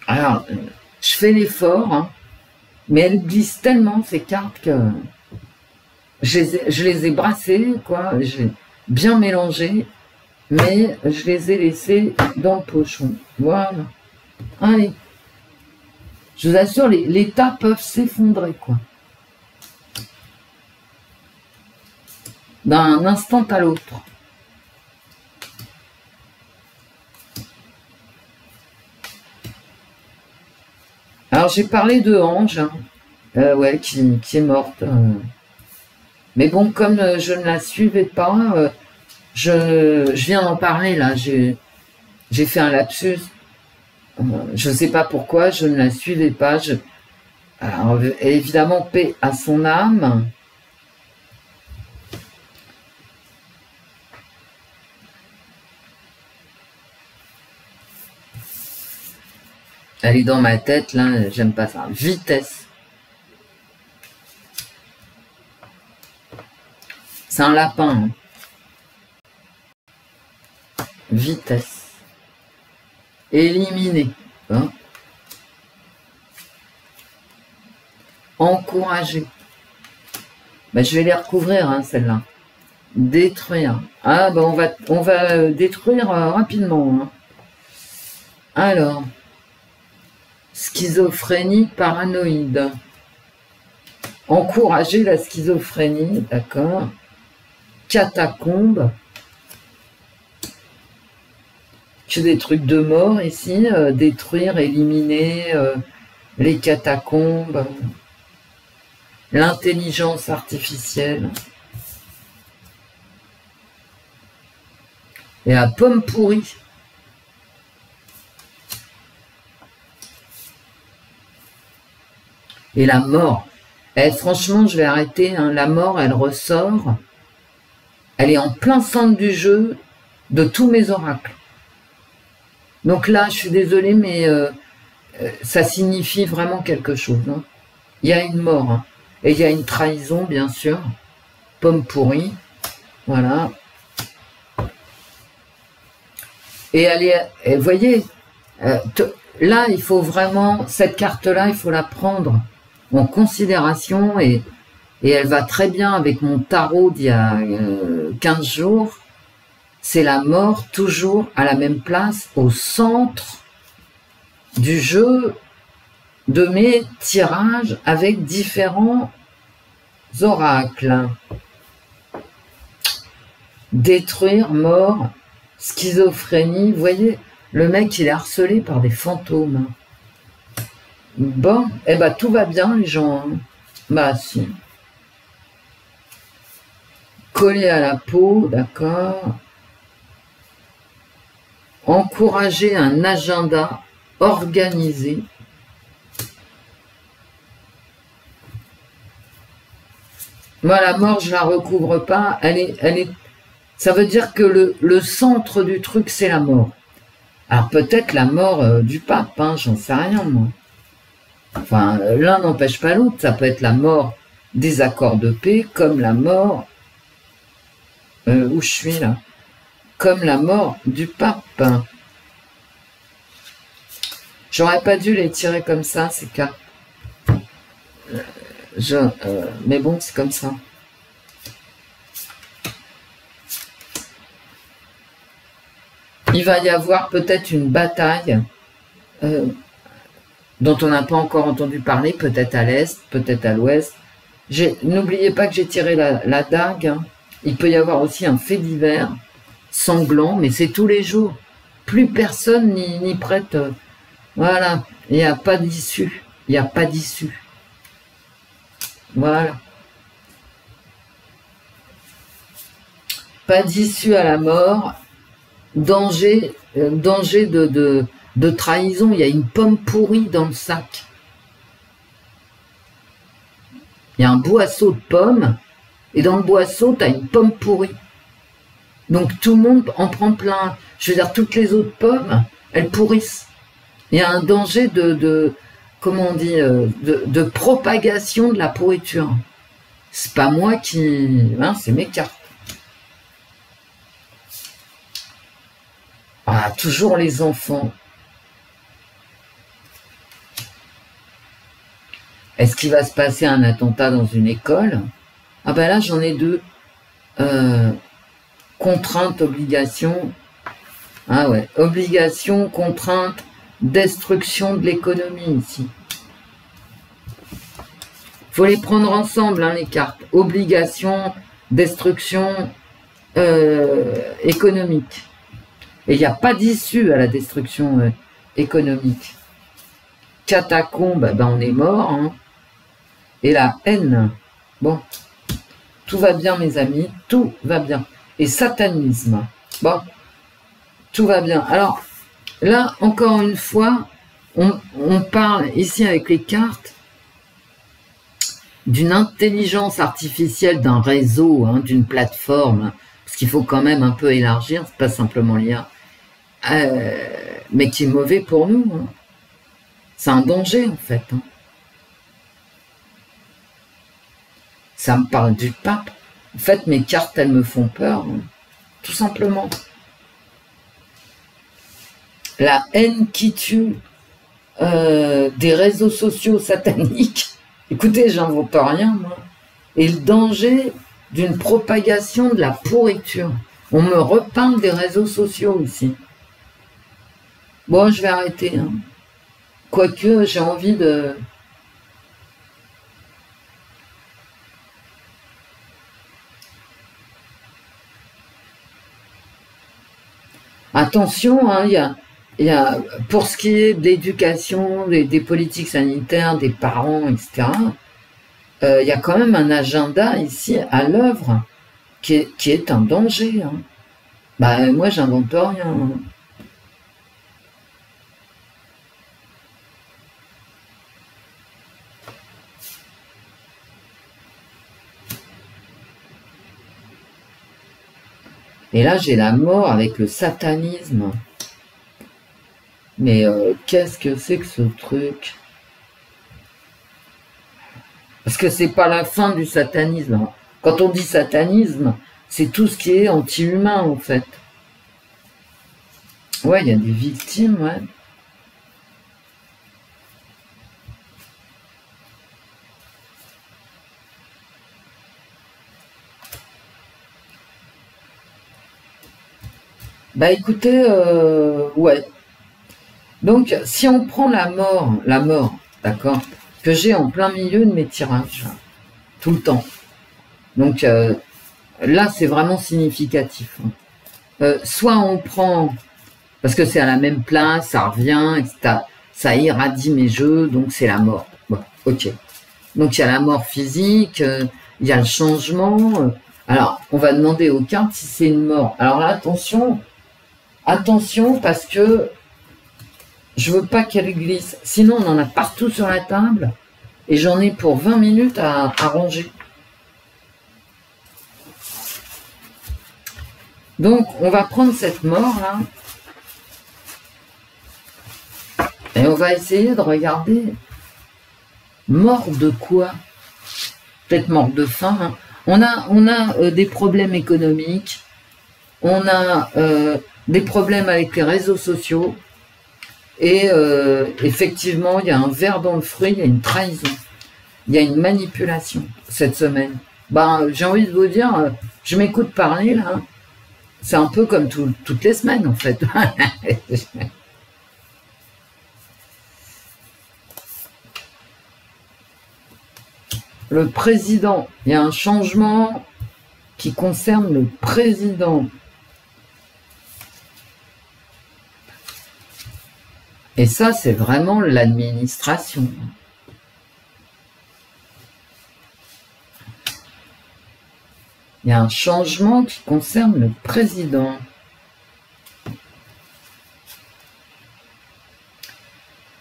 Alors, je fais l'effort, hein, mais elles glissent tellement, ces cartes, que je les ai brassées, quoi. J'ai bien mélangé, mais je les ai laissées dans le pochon. Voilà. Allez. Je vous assure, les tas peuvent s'effondrer, quoi. D'un instant à l'autre. Alors, j'ai parlé de Ange, hein, ouais, qui est morte. Mais bon, comme je ne la suivais pas, je viens d'en parler, là. J'ai fait un lapsus. Je ne sais pas pourquoi, je ne la suivais pas. Alors, évidemment, paix à son âme. Elle est dans ma tête, là, j'aime pas ça. Vitesse. C'est un lapin. Hein. Vitesse. Éliminer. Hein. Encourager. Bah, je vais les recouvrir, hein, celles-là. Détruire. Ah, bah, on va détruire rapidement. Hein. Alors, schizophrénie paranoïde. Encourager la schizophrénie, d'accord. Catacombe. Que des trucs de mort ici. Détruire, éliminer les catacombes. L'intelligence artificielle. Et la pomme pourrie. Et la mort. Eh, franchement, je vais arrêter. Hein. La mort, elle ressort. Elle est en plein centre du jeu de tous mes oracles. Donc là, je suis désolée, mais ça signifie vraiment quelque chose. Hein. Il y a une mort. Hein. Et il y a une trahison, bien sûr. Pomme pourrie. Voilà. Et elle est, et vous voyez, là, il faut vraiment, cette carte-là, il faut la prendre en considération et elle va très bien avec mon tarot d'il y a 15 jours. C'est la mort toujours à la même place, au centre du jeu de mes tirages avec différents oracles. Détruire, mort, schizophrénie. Vous voyez, le mec, il est harcelé par des fantômes. Bon, eh ben tout va bien, les gens. Hein. Bah si. Coller à la peau, d'accord. Encourager un agenda organisé. Moi, la mort, je la recouvre pas. Elle est. Ça veut dire que le centre du truc, c'est la mort. Alors peut-être la mort du pape, hein, j'en sais rien, moi. Enfin, l'un n'empêche pas l'autre. Ça peut être la mort des accords de paix, comme la mort... où je suis, là? Comme la mort du pape. J'aurais pas dû les tirer comme ça, ces cartes. Mais bon, c'est comme ça. Il va y avoir peut-être une bataille dont on n'a pas encore entendu parler, peut-être à l'est, peut-être à l'ouest. N'oubliez pas que j'ai tiré la dague. Hein. Il peut y avoir aussi un fait divers sanglant, mais c'est tous les jours. Plus personne n'y prête. Voilà, il n'y a pas d'issue. Il n'y a pas d'issue. Voilà. Pas d'issue à la mort. Danger de trahison. Il y a une pomme pourrie dans le sac. Il y a un boisseau de pommes. Et dans le boisseau, tu as une pomme pourrie. Donc tout le monde en prend plein. Je veux dire, toutes les autres pommes, elles pourrissent. Il y a un danger comment on dit, de propagation de la pourriture. C'est pas moi qui... Hein, c'est mes cartes. Ah, toujours les enfants. Est-ce qu'il va se passer un attentat dans une école? Ah ben là, j'en ai deux. Contrainte, obligation. Ah ouais, obligation, contrainte, destruction de l'économie ici. Faut les prendre ensemble, hein, les cartes. Obligation, destruction économique. Et il n'y a pas d'issue à la destruction économique. Catacombe, ben on est mort. Hein. Et la haine. Bon, tout va bien, mes amis, tout va bien. Et satanisme. Bon, tout va bien. Alors, là, encore une fois, on parle ici avec les cartes d'une intelligence artificielle, d'un réseau, hein, d'une plateforme, parce qu'il faut quand même un peu élargir, c'est pas simplement l'IA, mais qui est mauvais pour nous. Hein. C'est un danger, en fait. Hein. Ça me parle du pape. En fait, mes cartes, elles me font peur, hein. Tout simplement. La haine qui tue des réseaux sociaux sataniques. Écoutez, j'invente rien, moi. et le danger d'une propagation de la pourriture. On me repeint des réseaux sociaux ici. Bon, je vais arrêter. Hein. Quoique, j'ai envie de... Attention, hein, il y a, pour ce qui est de l'éducation, des politiques sanitaires, des parents, etc., il y a quand même un agenda ici à l'œuvre qui est un danger. Hein. Bah, moi, j'invente rien. Hein. Et là, j'ai la mort avec le satanisme. Mais qu'est-ce que c'est que ce truc? Parce que c'est pas la fin du satanisme. Quand on dit satanisme, c'est tout ce qui est anti-humain, en fait. Ouais, il y a des victimes, ouais. Bah écoutez, ouais. Donc, si on prend la mort, d'accord, que j'ai en plein milieu de mes tirages, tout le temps. Donc, là, c'est vraiment significatif. Soit on prend, parce que c'est à la même place, ça revient, etc., ça irradie mes jeux, donc c'est la mort. Bon, ok. Donc, il y a la mort physique, il y a le changement. Alors, on va demander aux cartes si c'est une mort. Alors là, attention, parce que je veux pas qu'elle glisse. Sinon, on en a partout sur la table. Et j'en ai pour 20 minutes à ranger. Donc, on va prendre cette mort-là. Et on va essayer de regarder. Mort de quoi? Peut-être mort de faim. Hein. On a des problèmes économiques. On a des problèmes avec les réseaux sociaux. Et effectivement, il y a un ver dans le fruit, il y a une trahison. Il y a une manipulation cette semaine. Ben, j'ai envie de vous dire, je m'écoute parler là. C'est un peu comme toutes les semaines en fait. Le président, il y a un changement qui concerne le président. Et ça, c'est vraiment l'administration. Il y a un changement qui concerne le président.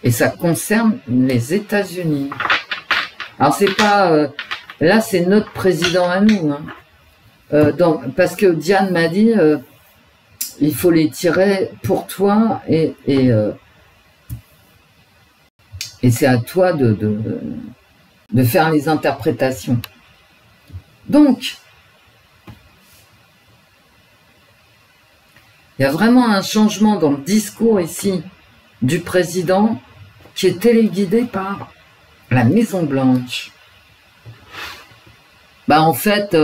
Et ça concerne les États-Unis. Alors, c'est pas... là, c'est notre président à nous. Hein. Parce que Diane m'a dit, il faut les tirer pour toi et c'est à toi de faire les interprétations. Donc, il y a vraiment un changement dans le discours ici du président qui est téléguidé par la Maison Blanche. Bah en fait,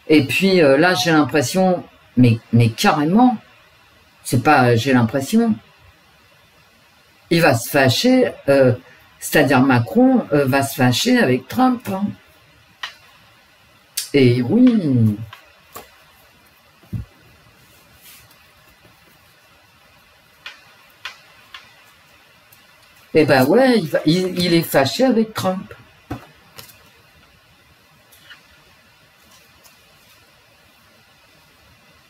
et puis là j'ai l'impression, mais carrément, c'est pas j'ai l'impression, il va se fâcher, c'est-à-dire Macron va se fâcher avec Trump. Hein. Et oui. Eh ben ouais, il est fâché avec Trump.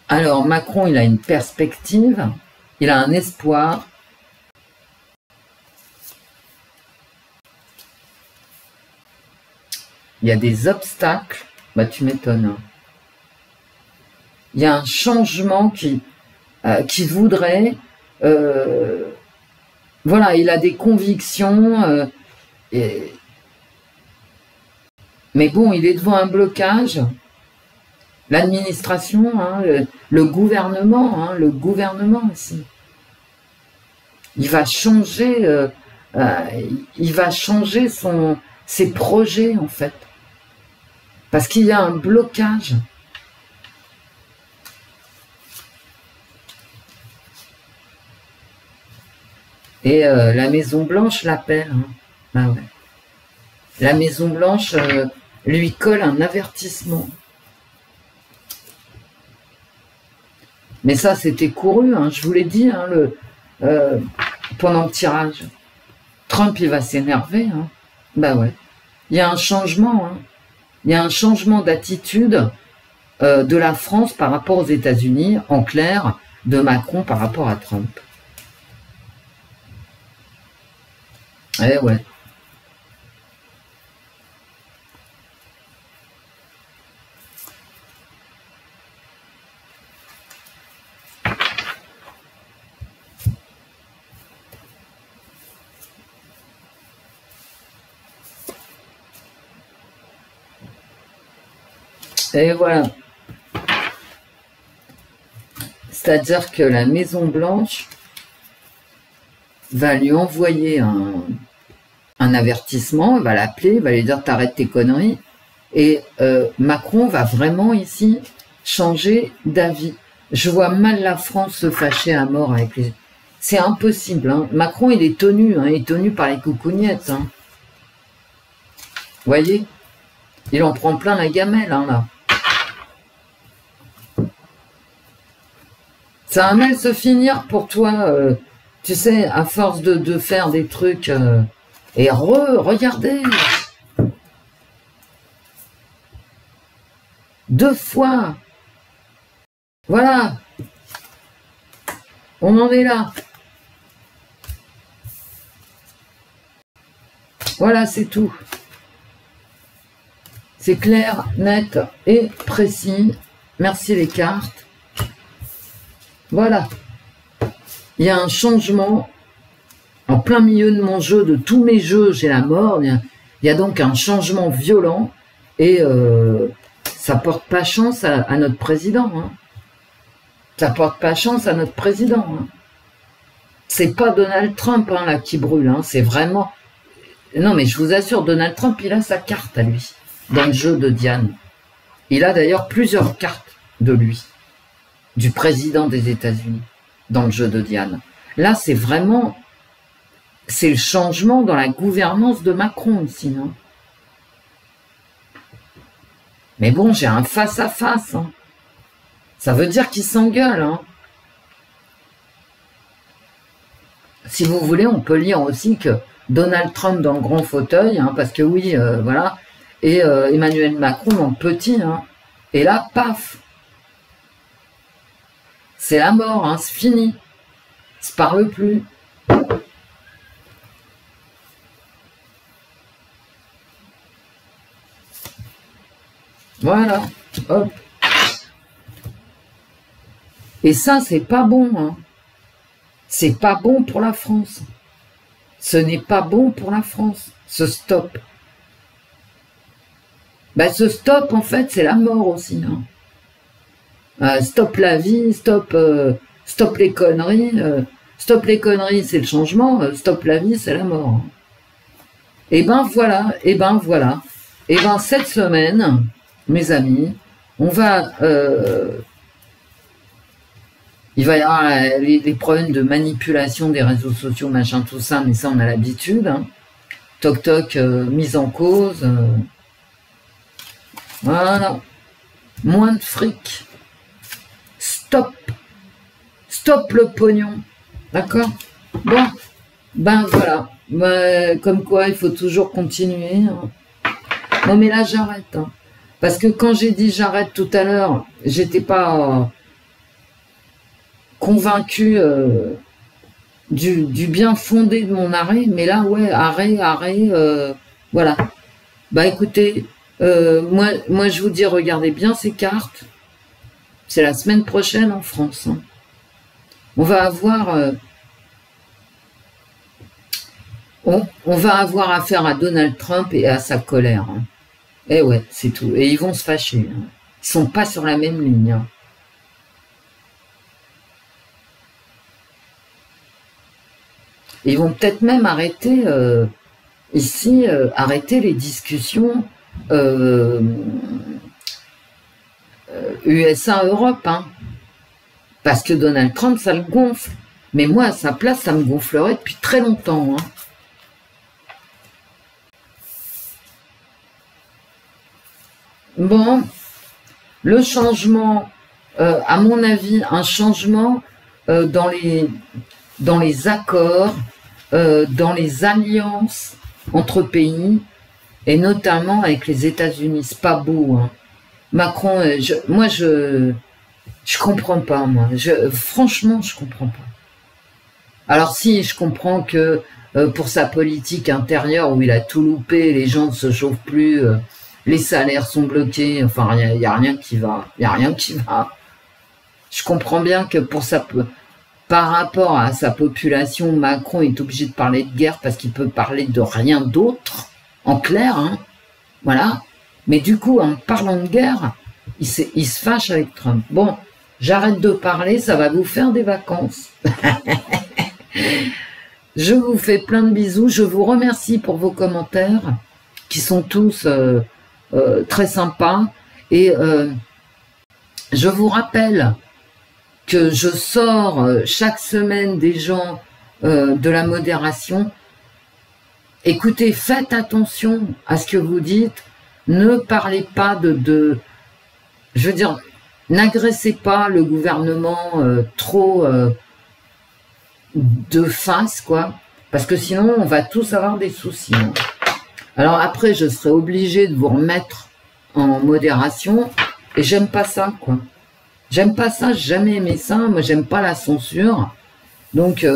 Alors Macron, il a une perspective, il a un espoir. Il y a des obstacles, bah tu m'étonnes. Il y a un changement qui voudrait... voilà, il a des convictions, mais bon, il est devant un blocage. L'administration, hein, le gouvernement ici. Il va changer, ses projets en fait. Parce qu'il y a un blocage. Et la Maison Blanche l'appelle. Hein. Ah ouais. La Maison Blanche lui colle un avertissement. Mais ça, c'était couru, hein, je vous l'ai dit, hein, pendant le tirage. Trump, il va s'énerver. Hein. Bah ouais. Il y a un changement. Hein. Il y a un changement d'attitude de la France par rapport aux États-Unis, en clair, de Macron par rapport à Trump. Eh ouais. Et voilà. C'est-à-dire que la Maison Blanche va lui envoyer un avertissement, elle va l'appeler, va lui dire t'arrêtes tes conneries. Et Macron va vraiment ici changer d'avis. Je vois mal la France se fâcher à mort avec les... C'est impossible. Hein. Macron, il est tenu, hein, il est tenu par les coucougnettes. Hein. Vous voyez? Il en prend plein la gamelle, hein, là. Ça va mal se finir pour toi, tu sais, à force de faire des trucs... et regardez 2 fois. Voilà. On en est là. Voilà, c'est tout. C'est clair, net et précis. Merci les cartes. Voilà. Il y a un changement en plein milieu de mon jeu, de tous mes jeux, j'ai la mort. Il y a donc un changement violent et ça porte pas chance à notre président. Hein. Ça porte pas chance à notre président. Hein. C'est pas Donald Trump hein, là qui brûle. Hein. C'est vraiment... Non mais je vous assure, Donald Trump, il a sa carte à lui dans le jeu de Diane. Il a d'ailleurs plusieurs cartes de lui, du président des États-Unis, dans le jeu de Diane. Là, c'est vraiment... C'est le changement dans la gouvernance de Macron ici. Hein. Mais bon, j'ai un face-à-face. Hein. Ça veut dire qu'il s'engueule. Hein. Si vous voulez, on peut lire aussi que Donald Trump dans le grand fauteuil, hein, parce que oui, voilà, et Emmanuel Macron dans le petit. Hein. Et là, paf, c'est la mort, hein, c'est fini. Ça se parle plus. Voilà, hop. Et ça, c'est pas bon. Hein. C'est pas bon pour la France. Ce n'est pas bon pour la France, ce stop. Ben, ce stop, en fait, c'est la mort aussi. Hein. Stop la vie, stop les conneries. Stop les conneries, c'est le changement. Stop la vie, c'est la mort. Hein. Et ben voilà, et ben voilà. Et ben cette semaine, mes amis, on va... il va y avoir les problèmes de manipulation des réseaux sociaux, machin, tout ça, mais ça, on a l'habitude. Hein. Toc toc, mise en cause. Voilà. Moins de fric. Stop. Stop le pognon. D'accord? Bon. Ben voilà. Ben, comme quoi, il faut toujours continuer. Hein. Non, mais là, j'arrête. Hein. Parce que quand j'ai dit j'arrête tout à l'heure, j'étais pas convaincu du bien fondé de mon arrêt. Mais là, ouais, arrêt, voilà. Bah écoutez, moi je vous dis, regardez bien ces cartes. C'est la semaine prochaine en France. Hein. On va avoir... on va avoir affaire à Donald Trump et à sa colère. Hein. Et ouais, c'est tout. Et ils vont se fâcher. Hein. Ils sont pas sur la même ligne. Hein. Ils vont peut-être même arrêter, ici, arrêter les discussions USA-Europe, hein. Parce que Donald Trump, ça le gonfle. Mais moi, à sa place, ça me gonflerait depuis très longtemps, hein. Bon, le changement, à mon avis, un changement dans les accords, dans les alliances entre pays, et notamment avec les États-Unis. C'est pas beau, hein. Macron, moi, je comprends pas, moi. Franchement, je comprends pas. Alors si, je comprends que pour sa politique intérieure, où il a tout loupé, les gens ne se chauffent plus, les salaires sont bloqués, enfin, il n'y a rien qui va. Il n'y a rien qui va. Je comprends bien que par rapport à sa population, Macron est obligé de parler de guerre parce qu'il peut parler de rien d'autre, en clair, hein. Voilà. Mais du coup, en parlant de guerre, il se fâche avec Trump. Bon, j'arrête de parler, ça va vous faire des vacances. Je vous fais plein de bisous. Je vous remercie pour vos commentaires, qui sont tous très sympas. Et je vous rappelle que je sors chaque semaine des gens de la modération. Écoutez, faites attention à ce que vous dites. Ne parlez pas je veux dire, n'agressez pas le gouvernement trop de face, quoi. Parce que sinon, on va tous avoir des soucis, hein. Alors après, je serai obligée de vous remettre en modération. Et j'aime pas ça, quoi. J'aime pas ça, j'ai jamais aimé ça. Moi, j'aime pas la censure. Donc,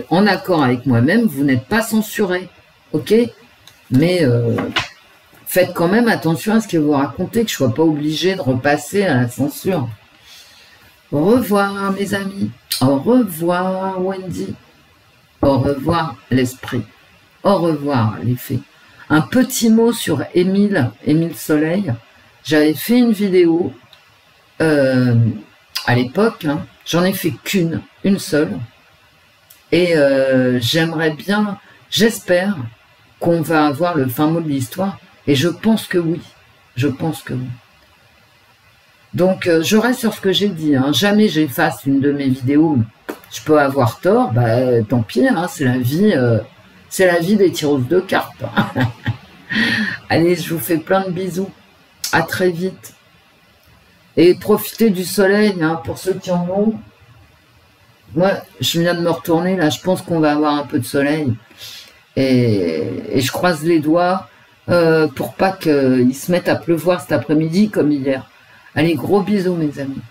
en accord avec moi-même, vous n'êtes pas censuré. Ok? Mais faites quand même attention à ce que vous racontez, que je ne sois pas obligée de repasser à la censure. Au revoir, mes amis. Au revoir, Wendy. Au revoir, l'esprit. Au revoir, les fées. Un petit mot sur Émile Soleil. J'avais fait une vidéo à l'époque, hein. J'en ai fait une seule. Et j'aimerais bien, j'espère qu'on va avoir le fin mot de l'histoire. Et je pense que oui. Je pense que oui. Donc, je reste sur ce que j'ai dit, hein. Jamais j'efface une de mes vidéos. Je peux avoir tort, tant pis, hein, c'est la vie des tireuses de cartes. Allez, je vous fais plein de bisous. À très vite. Et profitez du soleil, hein, pour ceux qui en ont. Moi, je viens de me retourner, là, je pense qu'on va avoir un peu de soleil. Et je croise les doigts pour pas qu'il se mette à pleuvoir cet après-midi comme hier. Allez, gros bisous, mes amis.